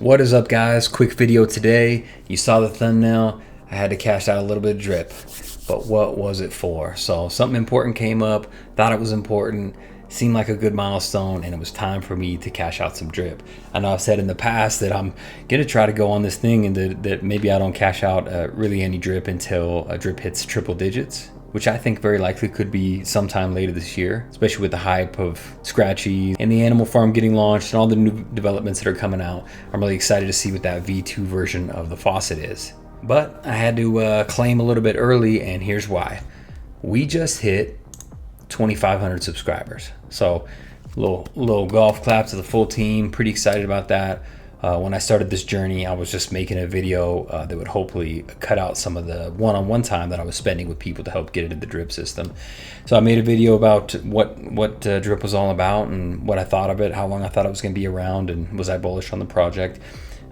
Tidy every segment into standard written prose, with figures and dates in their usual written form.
What is up, guys? Quick video today. You saw the thumbnail. I had to cash out a little bit of drip, but what was it for? So something important came up, thought it was important, seemed like a good milestone, and it was time for me to cash out some drip. I know I've said in the past that I'm gonna try to go on this thing and that maybe I don't cash out really any drip until a drip hits triple digits, which I think very likely could be sometime later this year, especially with the hype of Scratchy and the Animal Farm getting launched and all the new developments that are coming out. I'm really excited to see what that V2 version of the faucet is. But I had to claim a little bit early, and here's why. We just hit 2,500 subscribers. So little golf clap to the full team. Pretty excited about that. When I started this journey, I was just making a video that would hopefully cut out some of the one-on-one time that I was spending with people to help get into the drip system. So I made a video about what drip was all about and what I thought of it, how long I thought it was going to be around, and was I bullish on the project.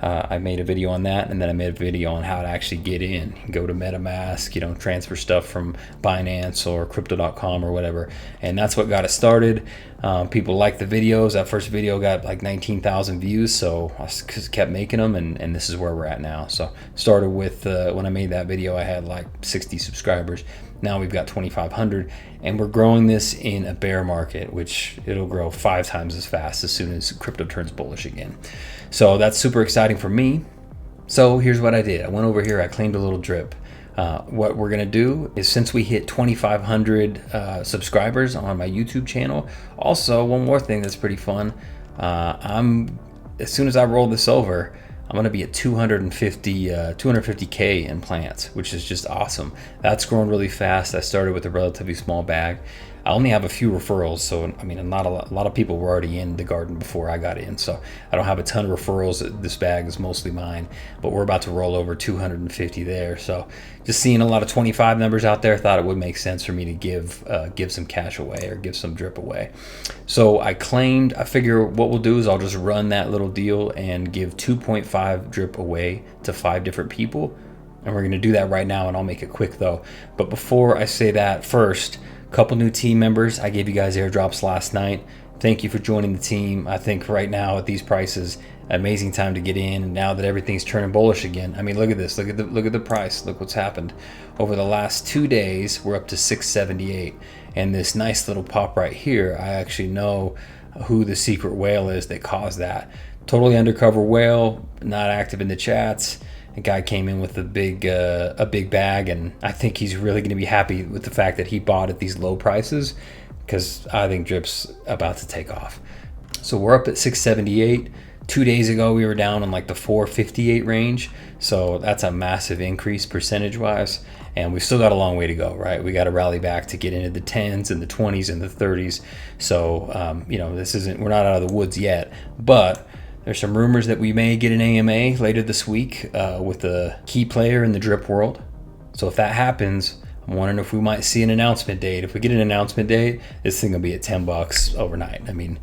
I made a video on that, and then I made a video on how to actually get in, go to MetaMask, transfer stuff from Binance or crypto.com or whatever. And that's what got us started. People liked the videos. That first video got like 19,000 views, so I just kept making them, and this is where we're at now. So started with, when I made that video, I had like 60 subscribers. Now we've got 2,500, and we're growing this in a bear market, which it'll grow 5 times as fast as soon as crypto turns bullish again. So that's super exciting for me. So here's what I did. I went over here, I claimed a little drip. What we're gonna do is, since we hit 2,500 subscribers on my YouTube channel, also one more thing that's pretty fun, as soon as I roll this over, I'm gonna be at 250K in plants, which is just awesome. That's growing really fast. I started with a relatively small bag. I only have a few referrals, so I mean, not a lot of people were already in the garden before I got in, so I don't have a ton of referrals. This bag is mostly mine, but we're about to roll over 250 there. So just seeing a lot of 25 numbers out there, thought it would make sense for me to give some cash away or give some drip away. So I figure what we'll do is I'll just run that little deal and give 2.5 drip away to 5 different people, and we're gonna do that right now, and I'll make it quick though. But before I say that, first, couple new team members. I gave you guys airdrops last night. Thank you for joining the team. I think right now at these prices, amazing time to get in. And now that everything's turning bullish again, I mean, look at this. Look at the price. Look what's happened over the last 2 days. We're up to 678, and this nice little pop right here, I actually know who the secret whale is that caused that. Totally undercover whale, not active in the chats. A guy came in with a big bag, and I think he's really going to be happy with the fact that he bought at these low prices, because I think drip's about to take off. So we're up at 678. 2 days ago we were down in like the 458 range, so that's a massive increase percentage wise, and we've still got a long way to go, right? We got to rally back to get into the 10s and the 20s and the 30s. So we're not out of the woods yet, but there's some rumors that we may get an AMA later this week with a key player in the drip world. So if that happens, I'm wondering if we might see an announcement date. If we get an announcement date, this thing will be at $10 overnight. I mean,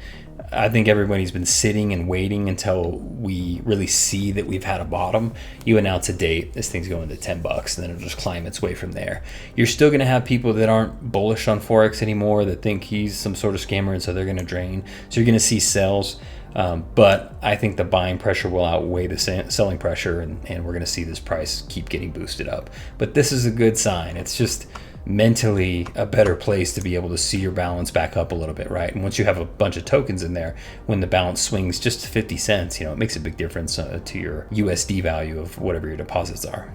I think everybody's been sitting and waiting until we really see that we've had a bottom. You announce a date, this thing's going to $10, and then it'll just climb its way from there. You're still going to have people that aren't bullish on Forex anymore, that think he's some sort of scammer, and so they're going to drain. So you're going to see sells. But I think the buying pressure will outweigh the selling pressure, and we're going to see this price keep getting boosted up. But this is a good sign. It's just mentally a better place to be able to see your balance back up a little bit, right? And once you have a bunch of tokens in there, when the balance swings just to 50 cents, it makes a big difference to your USD value of whatever your deposits are.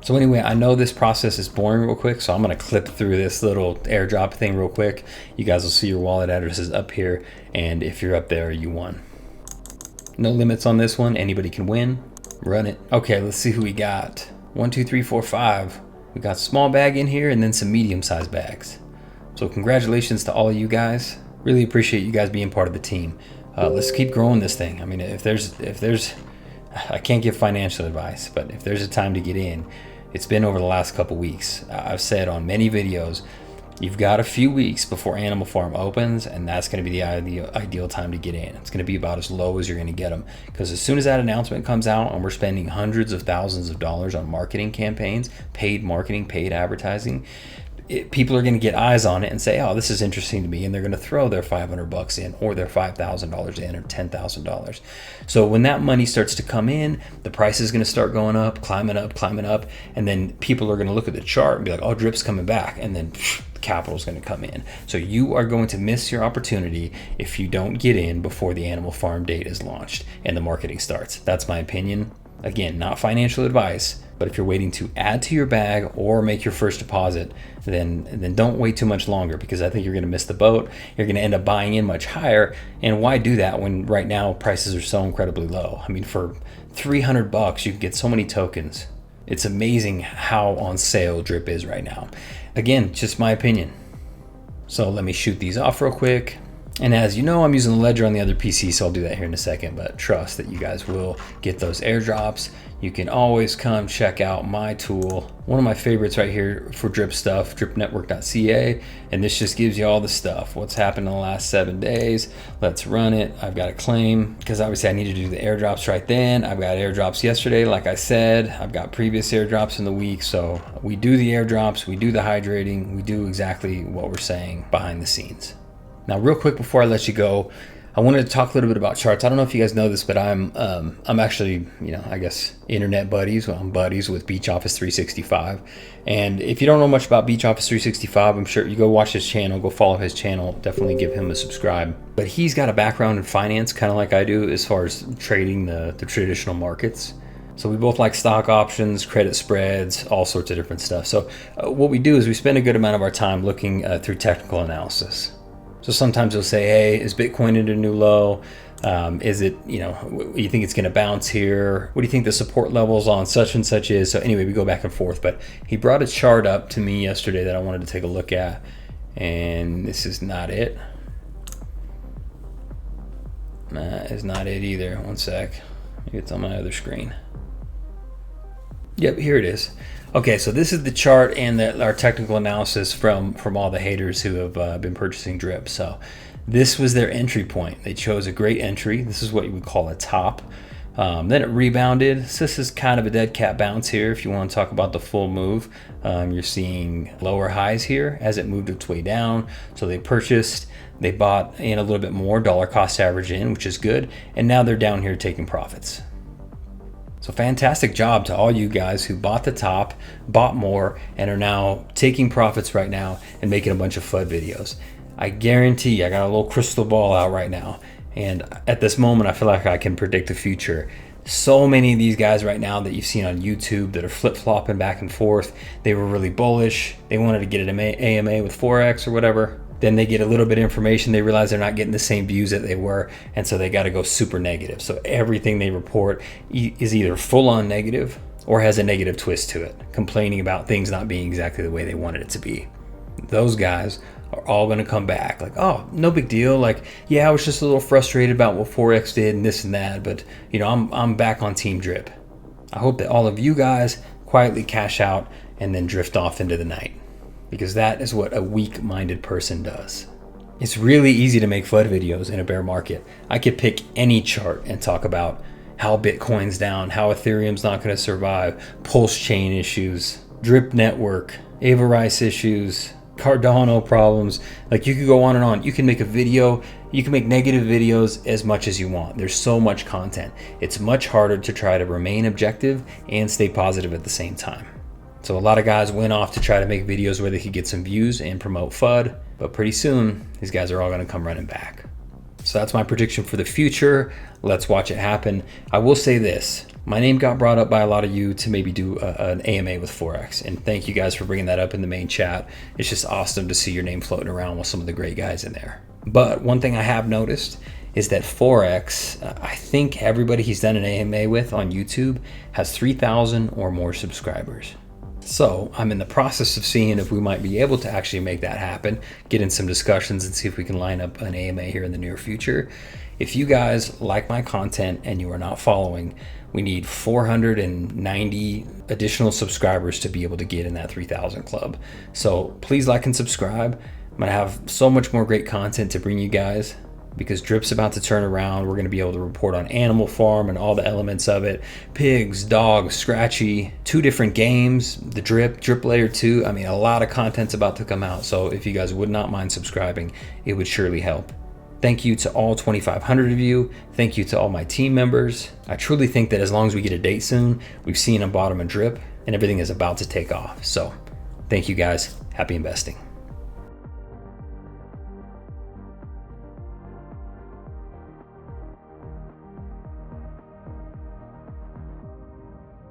So anyway, I know this process is boring real quick, so I'm gonna clip through this little airdrop thing real quick. You guys will see your wallet addresses up here, and if you're up there, you won. No limits on this one, anybody can win. Run it. Okay, let's see who we got. 1, 2, 3, 4, 5. We got small bag in here and then some medium-sized bags. So congratulations to all of you guys. Really appreciate you guys being part of the team. Let's keep growing this thing. I mean, if there's, I can't give financial advice, but if there's a time to get in, it's been over the last couple weeks. I've said on many videos, you've got a few weeks before Animal Farm opens, and that's going to be the ideal time to get in. It's going to be about as low as you're going to get them, because as soon as that announcement comes out and we're spending hundreds of thousands of dollars on marketing campaigns, paid marketing, paid advertising, people are going to get eyes on it and say, oh, this is interesting to me. And they're going to throw their $500 in, or their $5,000 in, or $10,000. So when that money starts to come in, the price is going to start going up, climbing up. And then people are going to look at the chart and be like, oh, drip's coming back. And then capital is going to come in. So you are going to miss your opportunity if you don't get in before the animal farm date is launched and the marketing starts. That's my opinion. Again, not financial advice, but if you're waiting to add to your bag or make your first deposit, then don't wait too much longer, because I think you're going to miss the boat. You're going to end up buying in much higher. And why do that when right now prices are so incredibly low? I mean, for $300, you can get so many tokens. It's amazing how on sale drip is right now. Again, just my opinion. So let me shoot these off real quick. And as you know, I'm using the ledger on the other PC, so I'll do that here in a second, but trust that you guys will get those airdrops. You can always come check out my tool. One of my favorites right here for drip stuff, dripnetwork.ca, and this just gives you all the stuff. What's happened in the last 7 days. Let's run it. I've got a claim, because obviously I need to do the airdrops right then. I've got airdrops yesterday, like I said. I've got previous airdrops in the week, so we do the airdrops, we do the hydrating, we do exactly what we're saying behind the scenes. Now, real quick before I let you go, I wanted to talk a little bit about charts. I don't know if you guys know this, but I'm actually, I guess, internet buddies. Well, I'm buddies with Beach Office 365. And if you don't know much about Beach Office 365, I'm sure you go watch his channel, go follow his channel, definitely give him a subscribe. But he's got a background in finance, kind of like I do, as far as trading the traditional markets. So we both like stock options, credit spreads, all sorts of different stuff. So what we do is we spend a good amount of our time looking through technical analysis. So sometimes you'll say, hey, is Bitcoin at a new low? Is it, you think it's going to bounce here? What do you think the support levels on such and such is? So anyway, we go back and forth. But he brought a chart up to me yesterday that I wanted to take a look at. And this is not it. That is not it either. One sec. Maybe it's on my other screen. Yep, here it is. Okay, so this is the chart and our technical analysis from all the haters who have been purchasing drip. So this was their entry point. They chose a great entry. This is what you would call a top. Then it rebounded. So this is kind of a dead cat bounce here. If you want to talk about the full move, you're seeing lower highs here as it moved its way down. So they purchased, they bought in a little bit more, dollar cost average in, which is good. And now they're down here taking profits. So fantastic job to all you guys who bought the top, bought more, and are now taking profits right now and making a bunch of FUD videos. I guarantee I got a little crystal ball out right now. And at this moment, I feel like I can predict the future. So many of these guys right now that you've seen on YouTube that are flip-flopping back and forth, they were really bullish. They wanted to get an AMA with Forex or whatever. Then they get a little bit of information, they realize they're not getting the same views that they were, and so they got to go super negative. So everything they report is either full on negative or has a negative twist to it, complaining about things not being exactly the way they wanted it to be. Those guys are all going to come back like, oh, no big deal. Like, yeah, I was just a little frustrated about what Forex did and this and that, but I'm back on Team Drip. I hope that all of you guys quietly cash out and then drift off into the night, because that is what a weak-minded person does. It's really easy to make FUD videos in a bear market. I could pick any chart and talk about how Bitcoin's down, how Ethereum's not going to survive, pulse chain issues, drip network, Ava Rice issues, Cardano problems. Like, you could go on and on. You can make a video, you can make negative videos as much as you want. There's so much content. It's much harder to try to remain objective and stay positive at the same time. So a lot of guys went off to try to make videos where they could get some views and promote FUD, but pretty soon these guys are all going to come running back. So that's my prediction for the future. Let's watch it happen. I will say this, my name got brought up by a lot of you to maybe do an AMA with Forex, and thank you guys for bringing that up in the main chat. It's just awesome to see your name floating around with some of the great guys in there. But one thing I have noticed is that Forex, I think everybody he's done an AMA with on YouTube has 3,000 or more subscribers. So I'm in the process of seeing if we might be able to actually make that happen, get in some discussions and see if we can line up an AMA here in the near future. If you guys like my content and you are not following, we need 490 additional subscribers to be able to get in that 3,000 club. So please like and subscribe. I'm gonna have so much more great content to bring you guys. because Drip's about to turn around. We're going to be able to report on Animal Farm and all the elements of it. Pigs, dogs, Scratchy, 2 different games, the Drip Layer 2. I mean, a lot of content's about to come out. So if you guys would not mind subscribing, it would surely help. Thank you to all 2,500 of you. Thank you to all my team members. I truly think that as long as we get a date soon, we've seen a bottom of Drip and everything is about to take off. So thank you guys. Happy investing.